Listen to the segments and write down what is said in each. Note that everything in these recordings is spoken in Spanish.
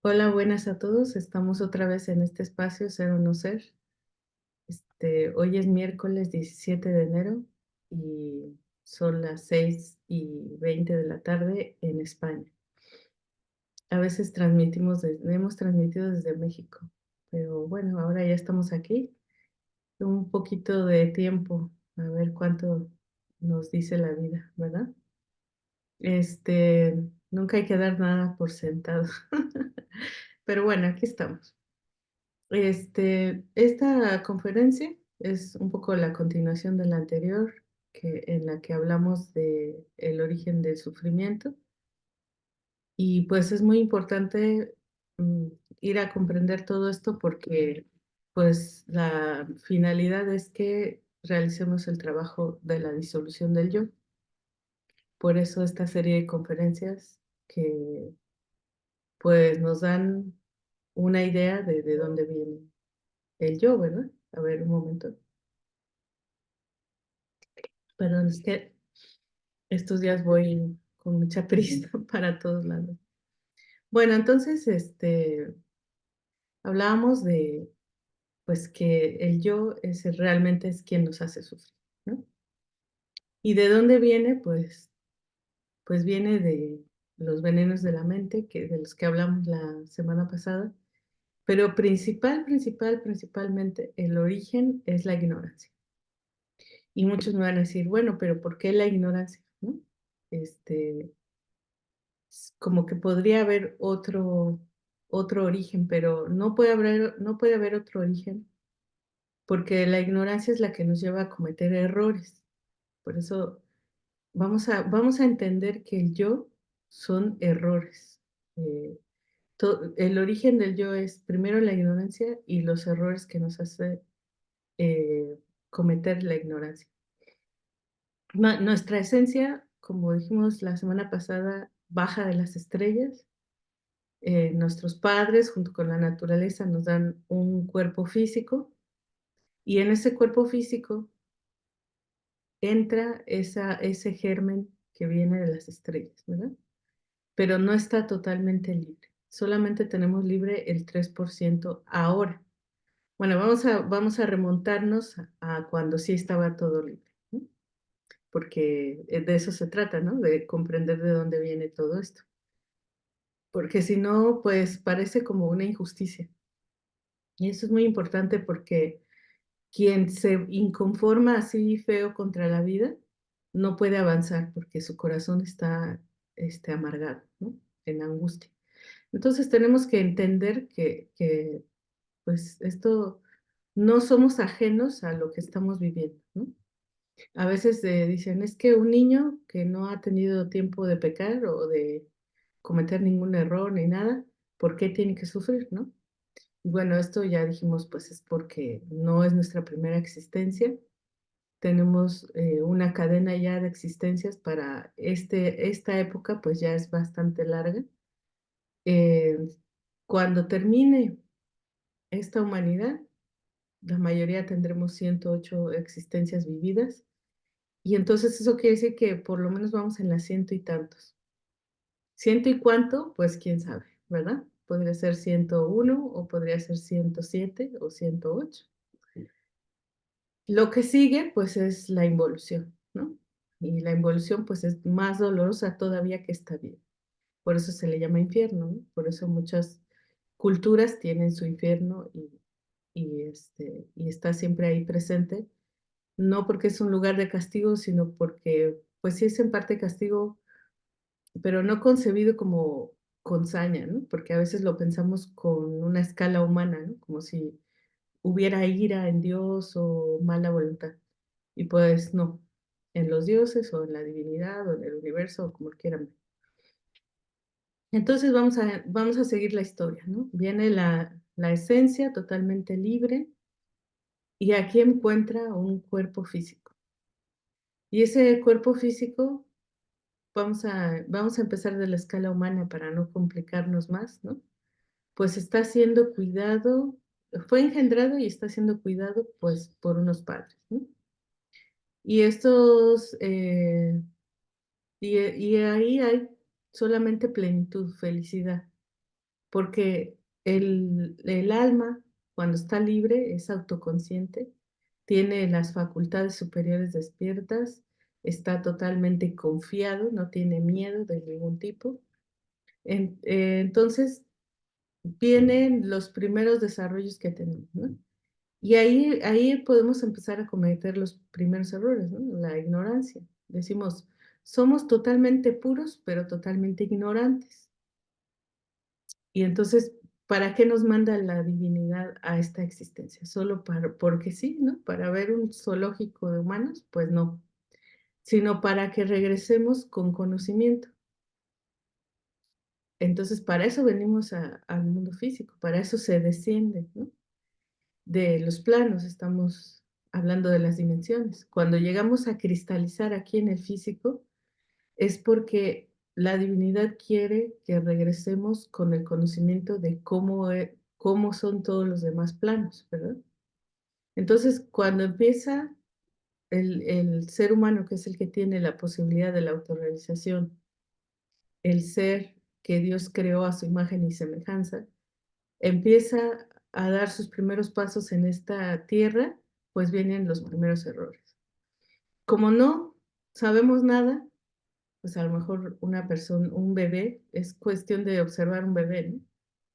Hola, buenas a todos. Estamos otra vez en este espacio Ser o No Ser. Hoy es miércoles 17 de enero y son las 6:20 de la tarde en España. A veces hemos transmitido desde México, pero bueno, ahora ya estamos aquí. Un poquito de tiempo, a ver cuánto nos dice la vida, ¿verdad? Nunca hay que dar nada por sentado. Pero bueno, aquí estamos. Esta conferencia es un poco la continuación de la anterior, en la que hablamos de el origen del sufrimiento y pues es muy importante mm, ir a comprender todo esto porque pues la finalidad es que realicemos el trabajo de la disolución del yo. Por eso esta serie de conferencias que pues nos dan una idea de dónde viene el yo, ¿verdad? A ver, un momento. Perdón, es que estos días voy con mucha prisa para todos lados. Bueno, entonces, hablábamos de, pues, que el yo realmente es quien nos hace sufrir, ¿no? ¿Y de dónde viene? Pues viene de los venenos de la mente, de los que hablamos la semana pasada, pero principalmente, el origen es la ignorancia. Y muchos me van a decir, bueno, pero ¿por qué la ignorancia? ¿No? Este, como que podría haber otro origen, pero no puede haber otro origen, porque la ignorancia es la que nos lleva a cometer errores. Por eso vamos a entender que el yo son errores. Eh, el origen del yo es primero la ignorancia y los errores que nos hace eh, cometer la ignorancia. Nuestra esencia, como dijimos la semana pasada, baja de las estrellas. Nuestros padres, junto con la naturaleza, nos dan un cuerpo físico y en ese cuerpo físico entra ese germen que viene de las estrellas, ¿verdad? Pero no está totalmente libre. Solamente tenemos libre el 3% ahora. Bueno, vamos a remontarnos a cuando sí estaba todo libre, ¿no? Porque de eso se trata, ¿no? De comprender de dónde viene todo esto. Porque si no, pues parece como una injusticia. Y eso es muy importante porque quien se inconforma así feo contra la vida no puede avanzar porque su corazón está amargado, ¿no? En angustia. Entonces tenemos que entender que pues esto no somos ajenos a lo que estamos viviendo, ¿no? A veces dicen, es que un niño que no ha tenido tiempo de pecar o de cometer ningún error ni nada, ¿por qué tiene que sufrir, no? Bueno, esto ya dijimos, pues es porque no es nuestra primera existencia. Tenemos una cadena ya de existencias para esta época, pues ya es bastante larga. Eh, Cuando termine esta humanidad, la mayoría tendremos 108 existencias vividas. Y entonces eso quiere decir que por lo menos vamos en las ciento y tantos. Ciento y cuánto, pues quién sabe, ¿verdad? Podría ser 101 o podría ser 107 o 108. Lo que sigue, pues, es la involución, ¿no? Y la involución, pues, es más dolorosa todavía que esta vida. Por eso se le llama infierno, ¿no? Por eso muchas culturas tienen su infierno y está siempre ahí presente, no porque es un lugar de castigo, sino porque, pues, sí es en parte castigo, pero no concebido como con saña, ¿no? Porque a veces lo pensamos con una escala humana, ¿no? Como si hubiera ira en Dios o mala voluntad. Y pues no, en los dioses o en la divinidad o en el universo o como quieran. Entonces vamos a seguir la historia, ¿no? Viene la esencia totalmente libre y aquí encuentra un cuerpo físico. Y ese cuerpo físico, vamos a empezar de la escala humana para no complicarnos más, ¿no? Pues está siendo cuidado, fue engendrado y está siendo cuidado pues por unos padres, ¿no? Y y ahí hay solamente plenitud, felicidad, porque el alma, cuando está libre, es autoconsciente, tiene las facultades superiores despiertas, está totalmente confiado, no tiene miedo de ningún tipo. Entonces, vienen los primeros desarrollos que tenemos, ¿no? Y ahí podemos empezar a cometer los primeros errores, ¿no? La ignorancia. Decimos, somos totalmente puros, pero totalmente ignorantes. Y entonces, ¿para qué nos manda la divinidad a esta existencia? ¿Solo porque sí, ¿no? Para ver un zoológico de humanos? Pues no, sino para que regresemos con conocimiento. Entonces, para eso venimos al mundo físico, para eso se desciende, ¿no? De los planos, estamos hablando de las dimensiones. Cuando llegamos a cristalizar aquí en el físico, es porque la divinidad quiere que regresemos con el conocimiento de cómo son todos los demás planos, ¿verdad? Entonces, cuando empieza el ser humano, que es el que tiene la posibilidad de la autorrealización, el ser que Dios creó a su imagen y semejanza, empieza a dar sus primeros pasos en esta tierra, pues vienen los primeros errores. Como no sabemos nada, pues a lo mejor una persona, un bebé, es cuestión de observar un bebé, ¿no?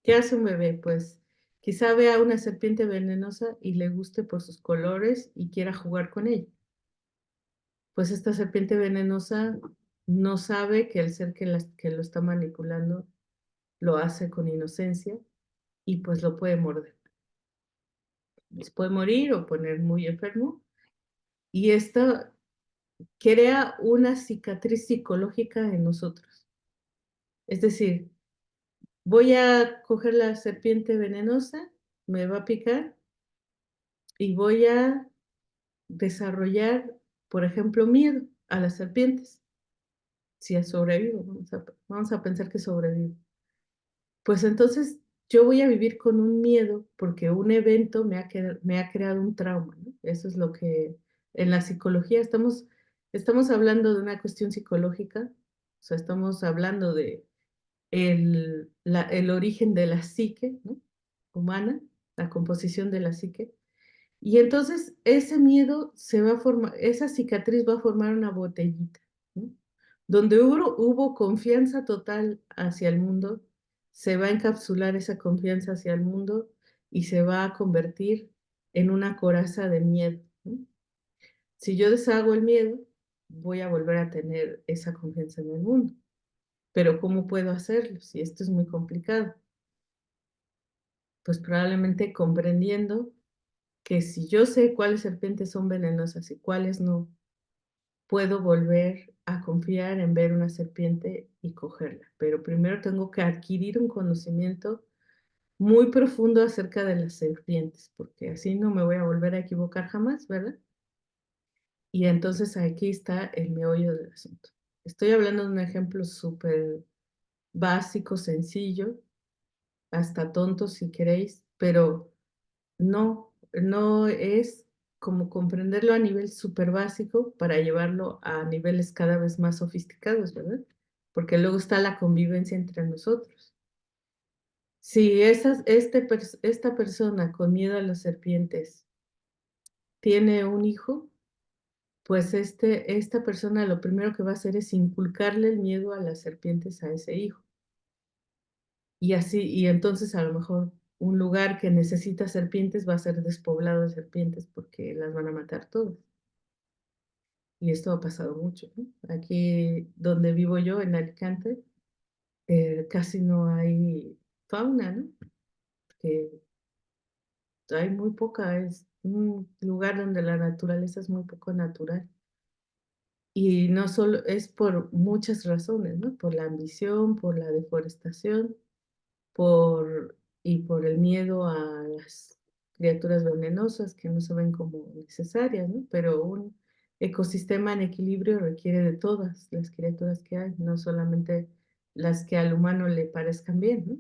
¿Qué hace un bebé? Pues quizá vea una serpiente venenosa y le guste por sus colores y quiera jugar con ella. Pues esta serpiente venenosa no sabe que el ser que lo está manipulando lo hace con inocencia y pues lo puede morder. Se puede morir o poner muy enfermo y esto crea una cicatriz psicológica en nosotros. Es decir, voy a coger la serpiente venenosa, me va a picar y voy a desarrollar, por ejemplo, miedo a las serpientes. Si sobrevivo, vamos a pensar que sobrevivo. Pues entonces yo voy a vivir con un miedo porque un evento me ha creado un trauma, ¿no? Eso es lo que en la psicología estamos hablando de una cuestión psicológica, o sea, estamos hablando de el origen de la psique, ¿no? Humana, la composición de la psique. Y entonces ese miedo se va a formar, esa cicatriz va a formar una botellita, ¿no? Donde hubo confianza total hacia el mundo, se va a encapsular esa confianza hacia el mundo y se va a convertir en una coraza de miedo, ¿no? Si yo deshago el miedo, voy a volver a tener esa confianza en el mundo. Pero ¿cómo puedo hacerlo si esto es muy complicado? Pues probablemente comprendiendo que si yo sé cuáles serpientes son venenosas y cuáles no, puedo volver a confiar en ver una serpiente y cogerla. Pero primero tengo que adquirir un conocimiento muy profundo acerca de las serpientes, porque así no me voy a volver a equivocar jamás, ¿verdad? Y entonces aquí está el meollo del asunto. Estoy hablando de un ejemplo súper básico, sencillo, hasta tonto si queréis, pero no es como comprenderlo a nivel súper básico para llevarlo a niveles cada vez más sofisticados, ¿verdad? Porque luego está la convivencia entre nosotros. Si esta persona con miedo a las serpientes tiene un hijo, pues esta persona lo primero que va a hacer es inculcarle el miedo a las serpientes a ese hijo. Y así, y entonces a lo mejor un lugar que necesita serpientes va a ser despoblado de serpientes porque las van a matar todas. Y esto ha pasado mucho, ¿no? Aquí donde vivo yo, en Alicante, casi no hay fauna, ¿no? Que hay muy poca, es un lugar donde la naturaleza es muy poco natural. Y no solo es por muchas razones, ¿no? Por la ambición, por la deforestación, y por el miedo a las criaturas venenosas que no se ven como necesarias, ¿no? Pero un ecosistema en equilibrio requiere de todas las criaturas que hay, no solamente las que al humano le parezcan bien, ¿no?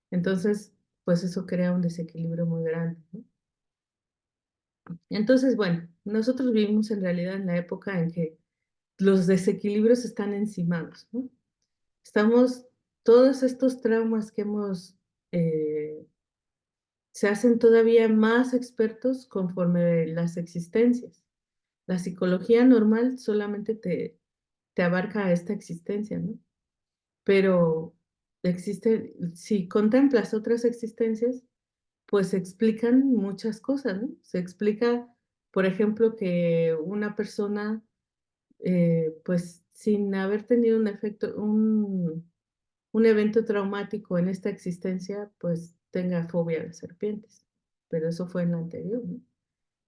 Entonces, pues eso crea un desequilibrio muy grande, ¿no? Entonces, bueno, nosotros vivimos en realidad en la época en que los desequilibrios están encimados, ¿no? Estamos todos estos traumas que hemos, eh, se hacen todavía más expertos conforme las existencias. La psicología normal solamente te abarca a esta existencia, ¿no? Pero existe, si contemplas otras existencias, pues se explican muchas cosas, ¿no? Se explica, por ejemplo, que una persona, pues sin haber tenido un efecto, un evento traumático en esta existencia, pues tenga fobia a las serpientes. Pero eso fue en la anterior, ¿no?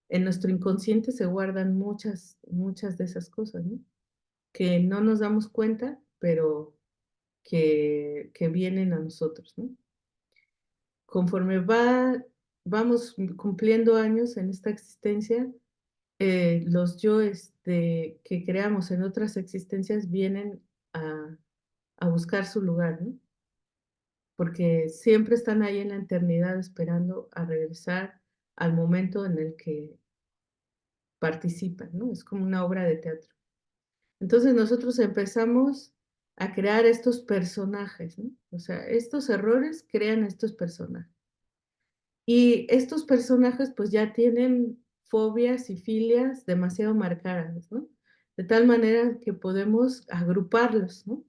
En nuestro inconsciente se guardan muchas de esas cosas, ¿no? Que no nos damos cuenta, pero que vienen a nosotros, ¿no? Conforme vamos cumpliendo años en esta existencia, los yoes que creamos en otras existencias vienen a, a buscar su lugar, ¿no? Porque siempre están ahí en la eternidad esperando a regresar al momento en el que participan, ¿no? Es como una obra de teatro. Entonces nosotros empezamos a crear estos personajes, ¿no? O sea, estos errores crean estos personajes. Y estos personajes pues ya tienen fobias y filias demasiado marcadas, ¿no? De tal manera que podemos agruparlos, ¿no?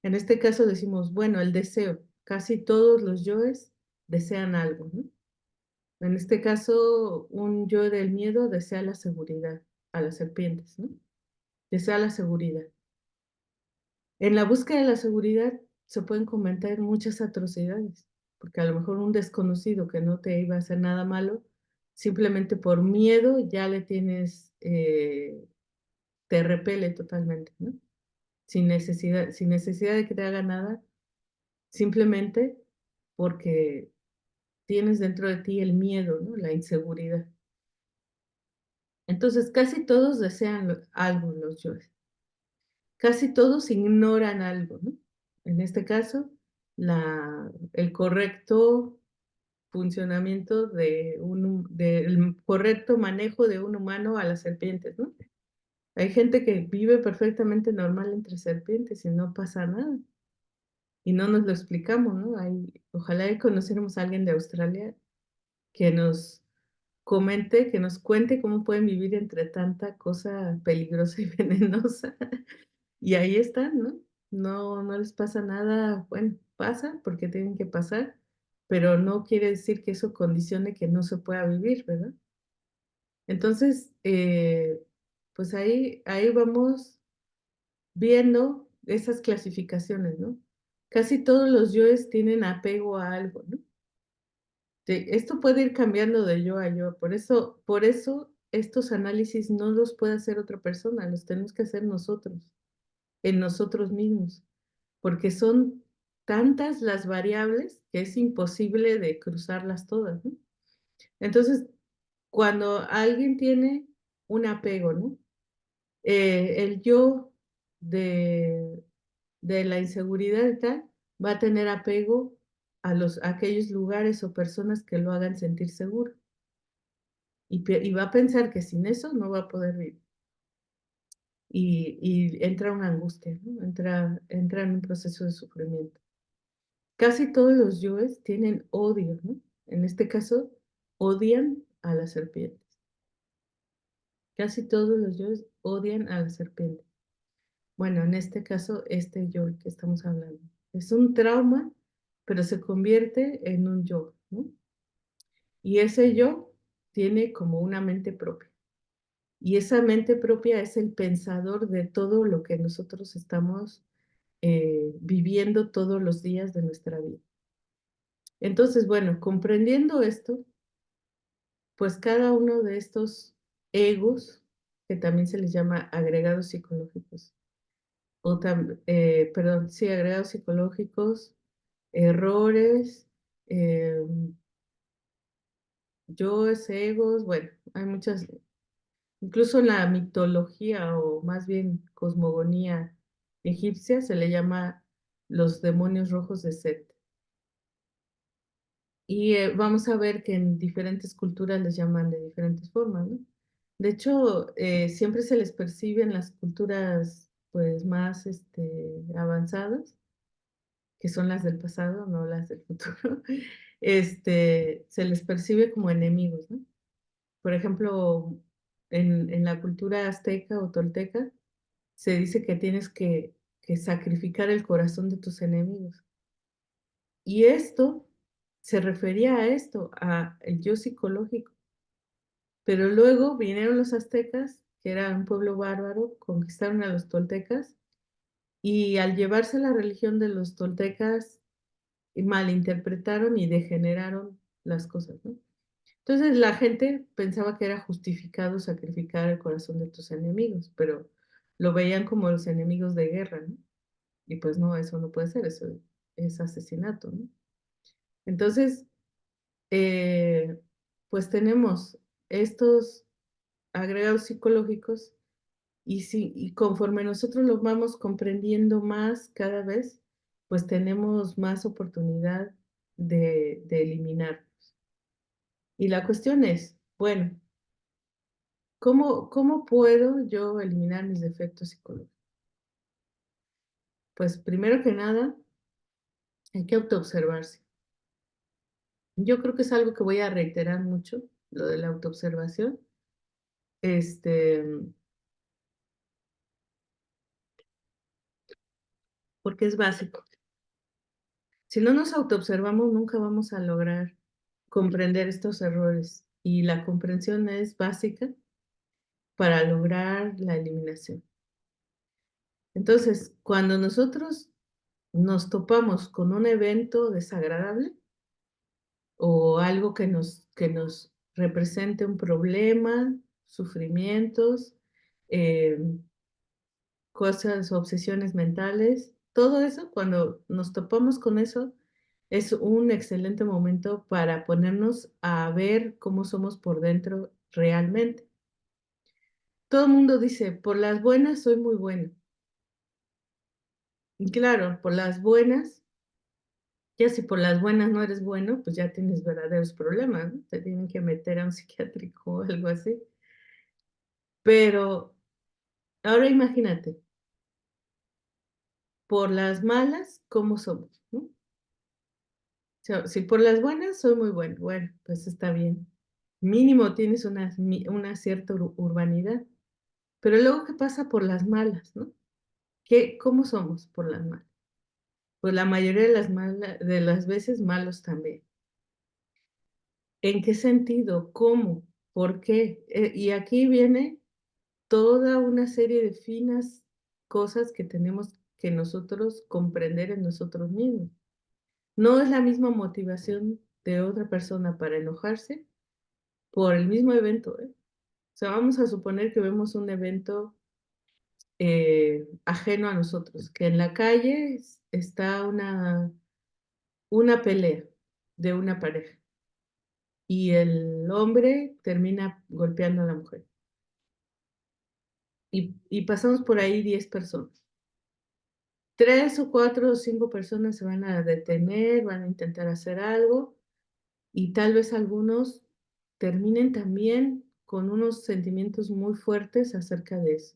En este caso decimos, bueno, el deseo. Casi todos los yoes desean algo, ¿no? En este caso, un yo del miedo desea la seguridad, a las serpientes, ¿no? Desea la seguridad. En la búsqueda de la seguridad se pueden cometer muchas atrocidades, porque a lo mejor un desconocido que no te iba a hacer nada malo, simplemente por miedo ya le tienes, te repele totalmente, ¿no? Sin necesidad de que te haga nada, simplemente porque tienes dentro de ti el miedo, ¿no? La inseguridad. Entonces, casi todos desean algo, los yoes. Casi todos ignoran algo, ¿no? En este caso, el correcto funcionamiento del correcto manejo de un humano a las serpientes, ¿no? Hay gente que vive perfectamente normal entre serpientes y no pasa nada. Y no nos lo explicamos, ¿no? Ojalá y conociéramos a alguien de Australia que nos comente, que nos cuente cómo pueden vivir entre tanta cosa peligrosa y venenosa. Y ahí están, ¿no? No les pasa nada, bueno, pasa porque tienen que pasar, pero no quiere decir que eso condicione que no se pueda vivir, ¿verdad? Entonces, pues ahí vamos viendo esas clasificaciones, ¿no? Casi todos los yoes tienen apego a algo, ¿no? Esto puede ir cambiando de yo a yo, por eso estos análisis no los puede hacer otra persona, los tenemos que hacer nosotros, en nosotros mismos, porque son tantas las variables que es imposible de cruzarlas todas, ¿no? Entonces, cuando alguien tiene un apego, ¿no? El yo de, de la inseguridad y tal va a tener apego a aquellos lugares o personas que lo hagan sentir seguro. Y va a pensar que sin eso no va a poder vivir. Y entra una angustia, ¿no? Entra en un proceso de sufrimiento. Casi todos los yoes tienen odio, ¿no? En este caso, odian a las serpientes. Casi todos los yoes odian a las serpientes. Bueno, en este caso, este yo que estamos hablando. Es un trauma, pero se convierte en un yo, ¿no? Y ese yo tiene como una mente propia. Y esa mente propia es el pensador de todo lo que nosotros estamos viviendo todos los días de nuestra vida. Entonces, bueno, comprendiendo esto, pues cada uno de estos egos, que también se les llama agregados psicológicos, perdón, sí, agregados psicológicos, errores, eh, yoes, egos, bueno, hay muchas, incluso en la mitología o más bien cosmogonía egipcia se le llama los demonios rojos de Set. Y vamos a ver que en diferentes culturas les llaman de diferentes formas, ¿no? De hecho, siempre se les percibe en las culturas pues más avanzadas que son las del pasado, no las del futuro, se les percibe como enemigos, ¿no? Por ejemplo, en la cultura azteca o tolteca, se dice que tienes que sacrificar el corazón de tus enemigos. Y esto se refería a esto, a el yo psicológico. Pero luego vinieron los aztecas, que era un pueblo bárbaro, conquistaron a los toltecas y al llevarse la religión de los toltecas, malinterpretaron y degeneraron las cosas, ¿no? Entonces la gente pensaba que era justificado sacrificar el corazón de tus enemigos, pero lo veían como los enemigos de guerra, ¿no? Y pues no, eso no puede ser, eso es asesinato, ¿no? Entonces, eh, pues tenemos estos agregados psicológicos y, si, y conforme nosotros los vamos comprendiendo más cada vez, pues tenemos más oportunidad de eliminar. Y la cuestión es, bueno, ¿cómo puedo yo eliminar mis defectos psicológicos? Pues primero que nada, hay que autoobservarse. Yo creo que es algo que voy a reiterar mucho, lo de la autoobservación, este, porque es básico. Si no nos autoobservamos, nunca vamos a lograr comprender estos errores y la comprensión es básica para lograr la eliminación. Entonces, cuando nosotros nos topamos con un evento desagradable o algo que nos represente un problema, sufrimientos, eh, cosas, obsesiones mentales, todo eso, cuando nos topamos con eso, es un excelente momento para ponernos a ver cómo somos por dentro realmente. Todo el mundo dice, por las buenas soy muy bueno. Y claro, por las buenas, ya si por las buenas no eres bueno, pues ya tienes verdaderos problemas, ¿no? Te tienen que meter a un psiquiátrico o algo así. Pero ahora imagínate, por las malas, ¿cómo somos, no? Sea, si por las buenas soy muy bueno, bueno, pues está bien. Mínimo tienes una cierta urbanidad. Pero luego, ¿qué pasa por las malas, no? ¿Cómo somos por las malas? Pues la mayoría de las veces malos también. ¿En qué sentido? ¿Cómo? ¿Por qué? Y aquí viene toda una serie de finas cosas que tenemos que nosotros comprender en nosotros mismos. No es la misma motivación de otra persona para enojarse por el mismo evento, ¿eh? O sea, vamos a suponer que vemos un evento ajeno a nosotros, que en la calle está una pelea de una pareja y el hombre termina golpeando a la mujer. Y pasamos por ahí 10 personas. Tres o cuatro o cinco personas se van a detener, van a intentar hacer algo y tal vez algunos terminen también con unos sentimientos muy fuertes acerca de eso.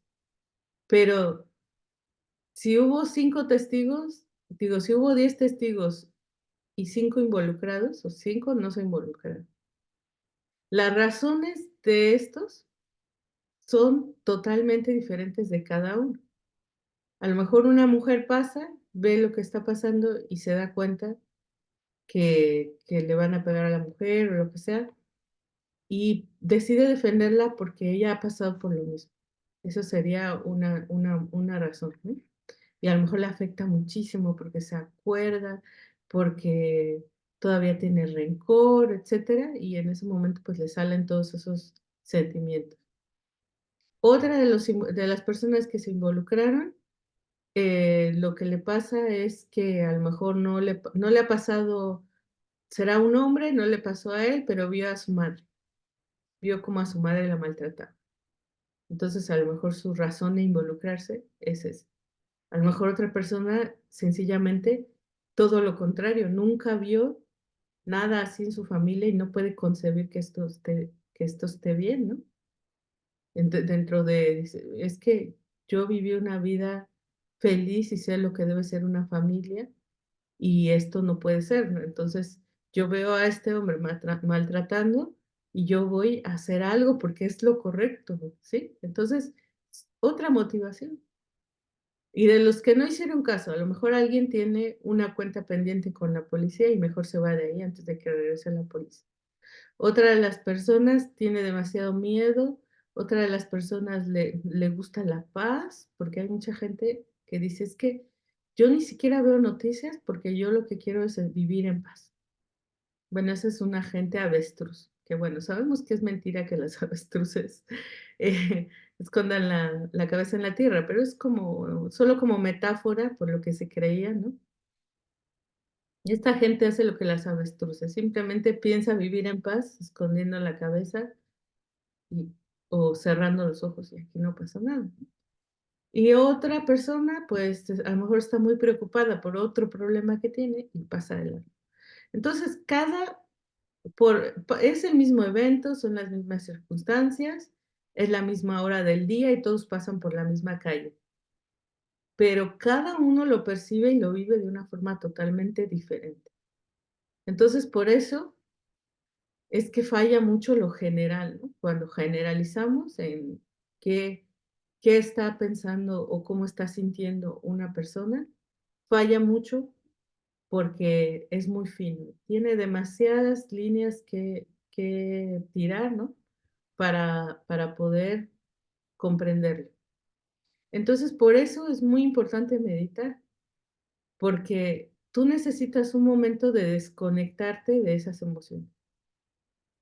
Pero si hubo cinco testigos, digo, si hubo 10 testigos y cinco involucrados, o cinco no se involucraron. Las razones de estos son totalmente diferentes de cada uno. A lo mejor una mujer pasa, ve lo que está pasando y se da cuenta que le van a pegar a la mujer o lo que sea, y decide defenderla porque ella ha pasado por lo mismo. Eso sería una razón, ¿no? Y a lo mejor le afecta muchísimo porque se acuerda, porque todavía tiene rencor, etcétera, y en ese momento pues le salen todos esos sentimientos. Otra de las personas que se involucraron, lo que le pasa es que a lo mejor no le ha pasado, será un hombre, no le pasó a él, pero vio a su madre, vio cómo a su madre la maltrataba. Entonces a lo mejor su razón de involucrarse es esa. A lo mejor otra persona sencillamente todo lo contrario, nunca vio nada así en su familia y no puede concebir que esto esté bien, ¿no? Dentro de, es que yo viví una vida feliz y sé lo que debe ser una familia y esto no puede ser, ¿no? Entonces, yo veo a este hombre maltratando y yo voy a hacer algo porque es lo correcto, ¿sí? Entonces, otra motivación. Y de los que no hicieron caso, a lo mejor alguien tiene una cuenta pendiente con la policía y mejor se va de ahí antes de que regrese la policía. Otra de las personas tiene demasiado miedo, otra de las personas le gusta la paz, porque hay mucha gente que dice, es que yo ni siquiera veo noticias porque yo lo que quiero es vivir en paz. Bueno, esa es una gente avestruz, que bueno, sabemos que es mentira que las avestruces eh, escondan la cabeza en la tierra, pero es como, solo como metáfora por lo que se creía, ¿no? Y esta gente hace lo que las avestruces, simplemente piensa vivir en paz, escondiendo la cabeza y, o cerrando los ojos y aquí no pasa nada. Y otra persona, pues a lo mejor está muy preocupada por otro problema que tiene y pasa de largo. Entonces, es el mismo evento, son las mismas circunstancias, es la misma hora del día y todos pasan por la misma calle, pero cada uno lo percibe y lo vive de una forma totalmente diferente. Entonces, por eso es que falla mucho lo general, ¿no? Cuando generalizamos en qué, qué está pensando o cómo está sintiendo una persona, falla mucho porque es muy fino. Tiene demasiadas líneas que tirar, ¿no? Para poder comprenderlo. Entonces, por eso es muy importante meditar, porque tú necesitas un momento de desconectarte de esas emociones.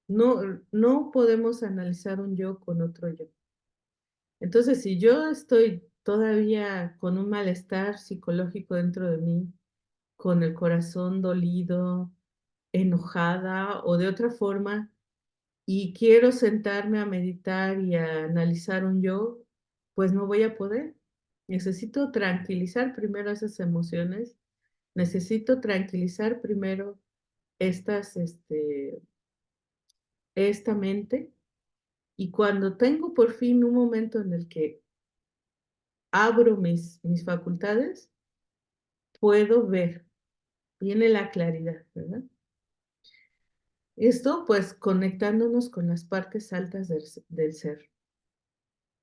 No podemos analizar un yo con otro yo. Entonces, si yo estoy todavía con un malestar psicológico dentro de mí, con el corazón dolido, enojada o de otra forma, y quiero sentarme a meditar y a analizar un yo, pues no voy a poder. Necesito tranquilizar primero esas emociones, necesito tranquilizar primero esta mente, y cuando tengo por fin un momento en el que abro mis facultades, puedo ver, viene la claridad, ¿verdad? Esto pues conectándonos con las partes altas del ser.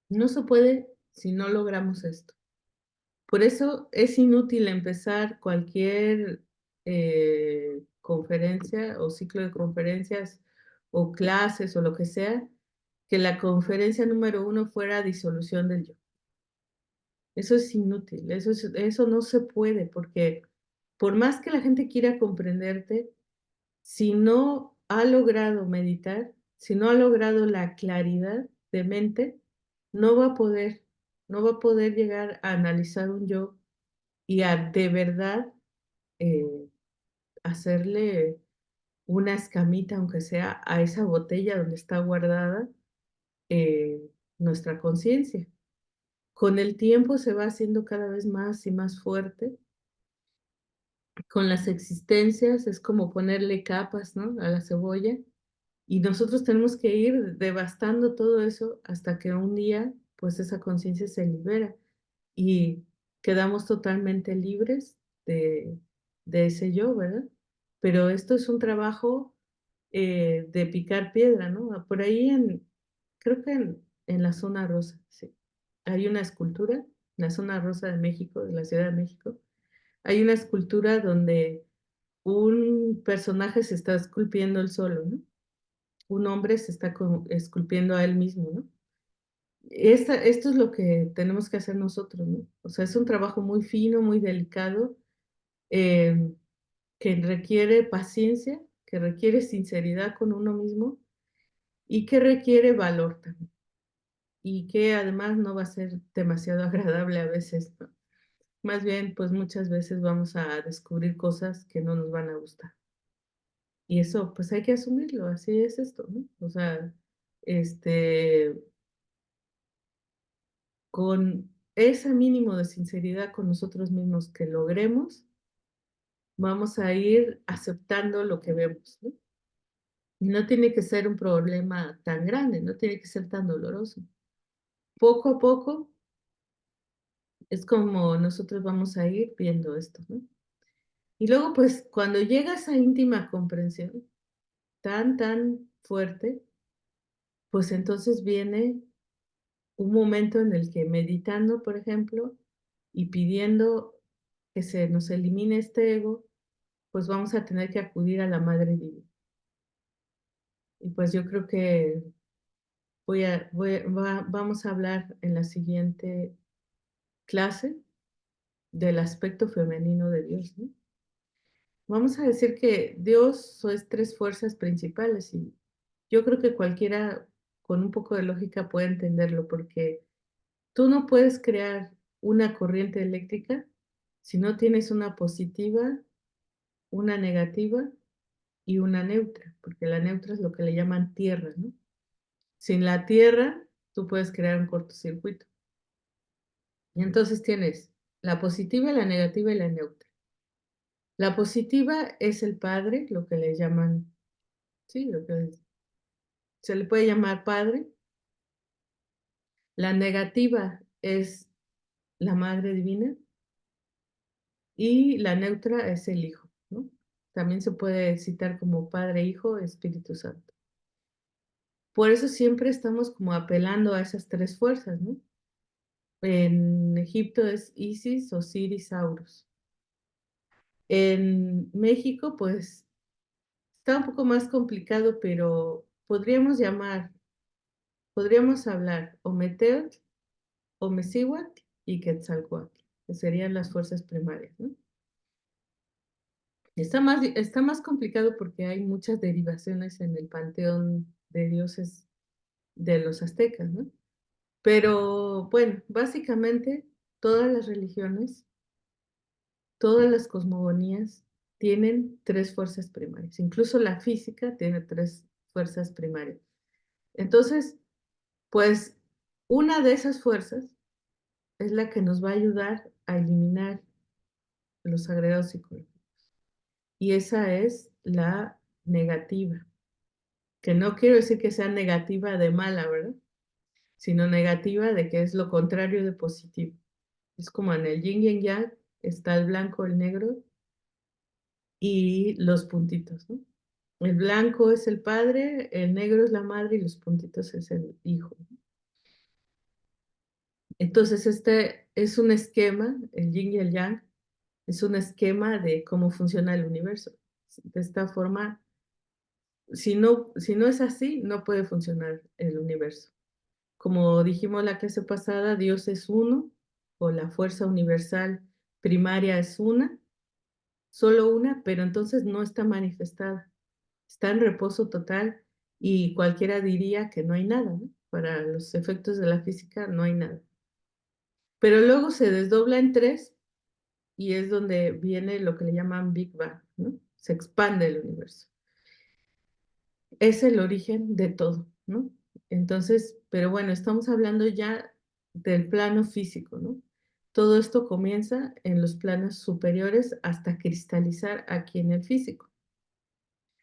No se puede si no logramos esto. Por eso es inútil empezar cualquier conferencia o ciclo de conferencias o clases o lo que sea, que la conferencia número uno fuera disolución del yo. Eso es inútil, eso no se puede, porque por más que la gente quiera comprenderte, si no ha logrado meditar, si no ha logrado la claridad de mente, no va a poder, no va a poder llegar a analizar un yo y a de verdad eh, hacerle una escamita, aunque sea a esa botella donde está guardada eh, nuestra conciencia. Con el tiempo se va haciendo cada vez más y más fuerte. Con las existencias es como ponerle capas, ¿no? A la cebolla. Y nosotros tenemos que ir devastando todo eso hasta que un día, pues esa conciencia se libera y quedamos totalmente libres de ese yo, ¿verdad? Pero esto es un trabajo de picar piedra, ¿no? Por ahí creo que en la zona rosa, sí. Hay una escultura, en la zona rosa de México, de la Ciudad de México, hay una escultura donde un personaje se está esculpiendo él solo, ¿no? Un hombre se está esculpiendo a él mismo, ¿no? Esto es lo que tenemos que hacer nosotros, ¿no? O sea, es un trabajo muy fino, muy delicado, eh, que requiere paciencia, que requiere sinceridad con uno mismo y que requiere valor también. Y que además no va a ser demasiado agradable a veces, ¿no? Más bien, pues muchas veces vamos a descubrir cosas que no nos van a gustar. Y eso, pues hay que asumirlo, así es esto, ¿no? O sea, este, con ese mínimo de sinceridad con nosotros mismos que logremos, vamos a ir aceptando lo que vemos, ¿no? Y no tiene que ser un problema tan grande, no tiene que ser tan doloroso. Poco a poco es como nosotros vamos a ir viendo esto, ¿no? Y luego, pues, cuando llega esa íntima comprensión tan fuerte, pues entonces viene un momento en el que meditando, por ejemplo, y pidiendo que se nos elimine este ego, pues vamos a tener que acudir a la Madre Divina. Y pues yo creo que vamos a hablar en la siguiente clase del aspecto femenino de Dios, ¿no? Vamos a decir que Dios son tres fuerzas principales y yo creo que cualquiera con un poco de lógica puede entenderlo porque tú no puedes crear una corriente eléctrica si no tienes una positiva, una negativa y una neutra, porque la neutra es lo que le llaman tierra, ¿no? Sin la tierra, tú puedes crear un cortocircuito. Y entonces tienes la positiva, la negativa y la neutra. La positiva es el padre, lo que le llaman, sí, se le puede llamar padre. La negativa es la madre divina y la neutra es el hijo, ¿no? También se puede citar como Padre, Hijo, Espíritu Santo. Por eso siempre estamos como apelando a esas tres fuerzas, ¿no? En Egipto es Isis, Osiris, Horus. En México, pues, está un poco más complicado, pero podríamos hablar Ometeotl, Omecíhuatl y Quetzalcóatl, que serían las fuerzas primarias, ¿no? Está más complicado porque hay muchas derivaciones en el panteón de dioses de los aztecas, ¿no? Pero bueno, básicamente todas las religiones, todas las cosmogonías tienen tres fuerzas primarias. Incluso la física tiene tres fuerzas primarias. Entonces, pues una de esas fuerzas es la que nos va a ayudar a eliminar los agregados psicológicos. Y esa es la negativa, que no quiero decir que sea negativa de mala, ¿verdad? Sino negativa de que es lo contrario de positivo. Es como en el yin y el yang está el blanco, el negro y los puntitos, ¿no? El blanco es el padre, el negro es la madre y los puntitos es el hijo. Entonces, este es un esquema, el yin y el yang, es un esquema de cómo funciona el universo. De esta forma, si no es así, no puede funcionar el universo. Como dijimos la clase pasada, Dios es uno, o la fuerza universal primaria es una, solo una, pero entonces no está manifestada. Está en reposo total y cualquiera diría que no hay nada, ¿no? Para los efectos de la física no hay nada. Pero luego se desdobla en tres y es donde viene lo que le llaman Big Bang, ¿no? Se expande el universo. Es el origen de todo, ¿no? Entonces, pero bueno, estamos hablando ya del plano físico, ¿no? Todo esto comienza en los planos superiores hasta cristalizar aquí en el físico.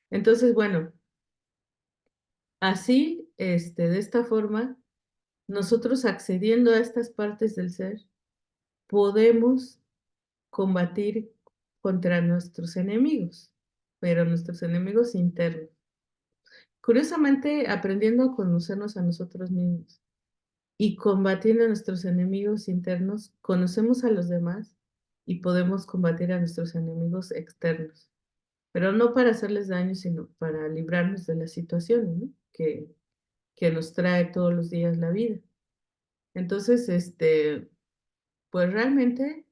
Entonces, bueno, así, de esta forma, nosotros accediendo a estas partes del ser, podemos combatir contra nuestros enemigos, pero nuestros enemigos internos. Curiosamente, aprendiendo a conocernos a nosotros mismos y combatiendo a nuestros enemigos internos, conocemos a los demás y podemos combatir a nuestros enemigos externos, pero no para hacerles daño, sino para librarnos de las situaciones, ¿no? que nos trae todos los días la vida. Entonces, pues realmente,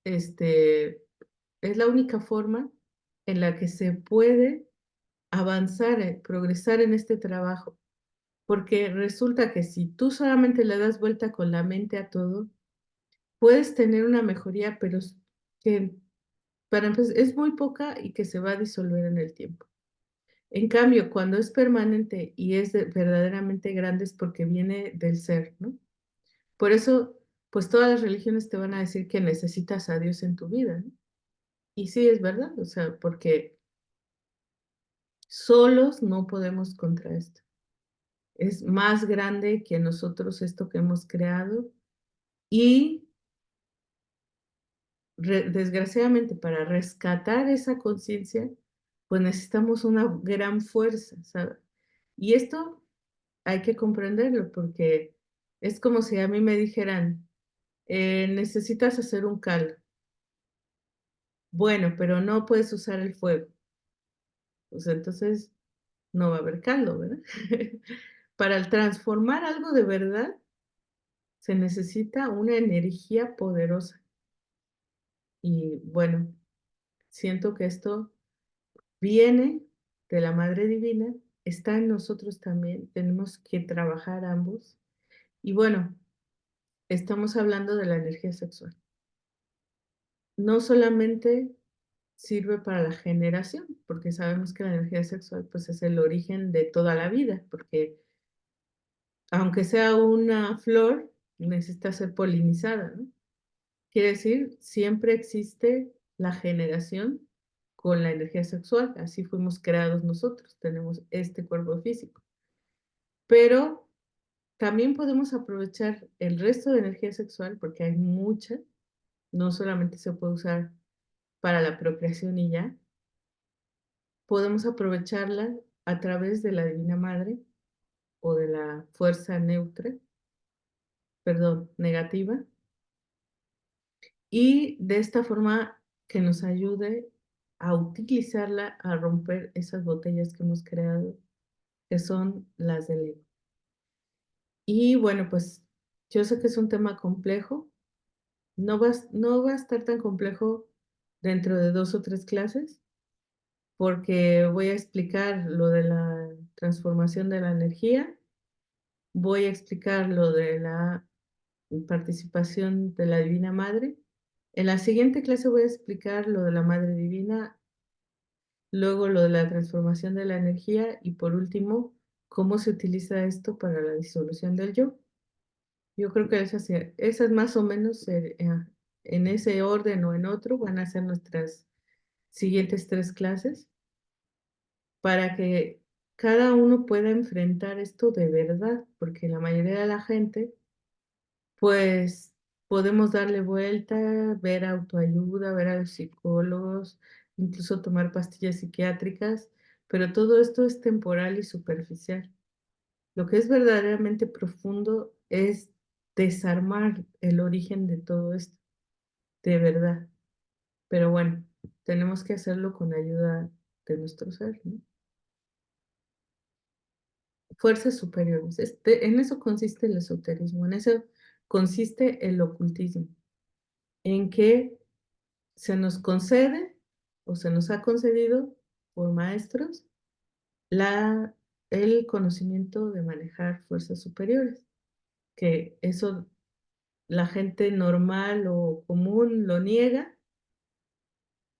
este, es la única forma en la que se puede avanzar, progresar en este trabajo, porque resulta que si tú solamente le das vuelta con la mente a todo, puedes tener una mejoría, pero que para empezar es muy poca y que se va a disolver en el tiempo. En cambio, cuando es permanente y es verdaderamente grande es porque viene del ser, ¿no? Por eso, pues todas las religiones te van a decir que necesitas a Dios en tu vida, ¿no? Y sí, es verdad, o sea, porque solos no podemos contra esto. Es más grande que nosotros esto que hemos creado y desgraciadamente para rescatar esa conciencia, pues necesitamos una gran fuerza, ¿sabes? Y esto hay que comprenderlo porque es como si a mí me dijeran, necesitas hacer un caldo. Bueno, pero no puedes usar el fuego. Pues entonces no va a haber caldo, ¿verdad? Para transformar algo de verdad se necesita una energía poderosa. Y bueno, siento que esto viene de la Madre Divina, está en nosotros también, tenemos que trabajar ambos. Y bueno, estamos hablando de la energía sexual. No solamente sirve para la generación, porque sabemos que la energía sexual pues es el origen de toda la vida, porque aunque sea una flor, necesita ser polinizada, ¿no? Quiere decir, siempre existe la generación con la energía sexual, así fuimos creados nosotros, tenemos este cuerpo físico. Pero también podemos aprovechar el resto de energía sexual, porque hay mucha, no solamente se puede usar para la procreación y ya, podemos aprovecharla a través de la Divina Madre o de la fuerza neutra, perdón, negativa, y de esta forma que nos ayude a utilizarla, a romper esas botellas que hemos creado, que son las del ego. Y bueno, pues yo sé que es un tema complejo, no va a estar tan complejo dentro de 2 o 3 clases, porque voy a explicar lo de la transformación de la energía, voy a explicar lo de la participación de la Divina Madre. En la siguiente clase voy a explicar lo de la Madre Divina, luego lo de la transformación de la energía y por último, cómo se utiliza esto para la disolución del yo. Yo creo que esas más o menos en ese orden o en otro van a ser nuestras siguientes 3 clases para que cada uno pueda enfrentar esto de verdad, porque la mayoría de la gente pues podemos darle vuelta, ver autoayuda, ver a los psicólogos, incluso tomar pastillas psiquiátricas, pero todo esto es temporal y superficial. Lo que es verdaderamente profundo es desarmar el origen de todo esto, de verdad. Pero bueno, tenemos que hacerlo con ayuda de nuestro ser, ¿no? Fuerzas superiores. En eso consiste el esoterismo, en eso consiste el ocultismo, en que se nos concede o se nos ha concedido por maestros la, el conocimiento de manejar fuerzas superiores, que eso la gente normal o común lo niega,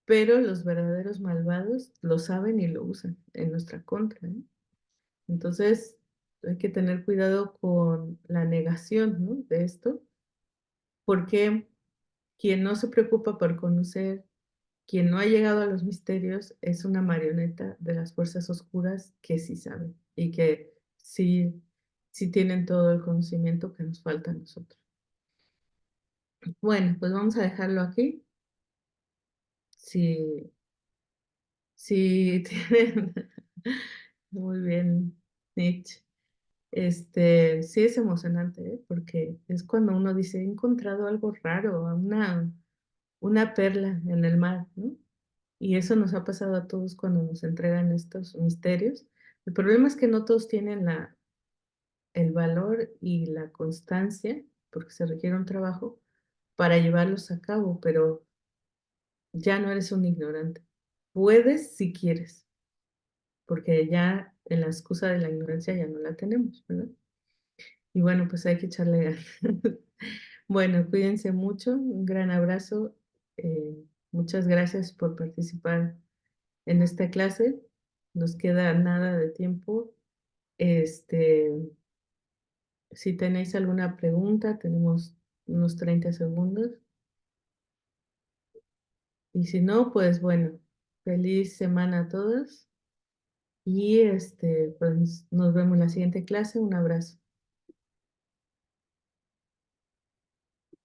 pero los verdaderos malvados lo saben y lo usan en nuestra contra, ¿no? Entonces, hay que tener cuidado con la negación, ¿no?, de esto, porque quien no se preocupa por conocer, quien no ha llegado a los misterios, es una marioneta de las fuerzas oscuras que sí saben y que sí tienen todo el conocimiento que nos falta a nosotros. Bueno, pues vamos a dejarlo aquí. Si, si tienen, muy bien, Nietzsche. Sí es emocionante, ¿eh? Porque es cuando uno dice, he encontrado algo raro, una perla en el mar, ¿no? Y eso nos ha pasado a todos cuando nos entregan estos misterios. El problema es que no todos tienen el valor y la constancia, porque se requiere un trabajo, para llevarlos a cabo, pero ya no eres un ignorante. Puedes si quieres, porque ya en la excusa de la ignorancia ya no la tenemos, ¿verdad? Y bueno, pues hay que echarle ganas. Bueno, cuídense mucho, un gran abrazo. Muchas gracias por participar en esta clase. Nos queda nada de tiempo. Este, si tenéis alguna pregunta, tenemos unos 30 segundos. Y si no, pues bueno, feliz semana a todos. Y pues nos vemos en la siguiente clase. Un abrazo.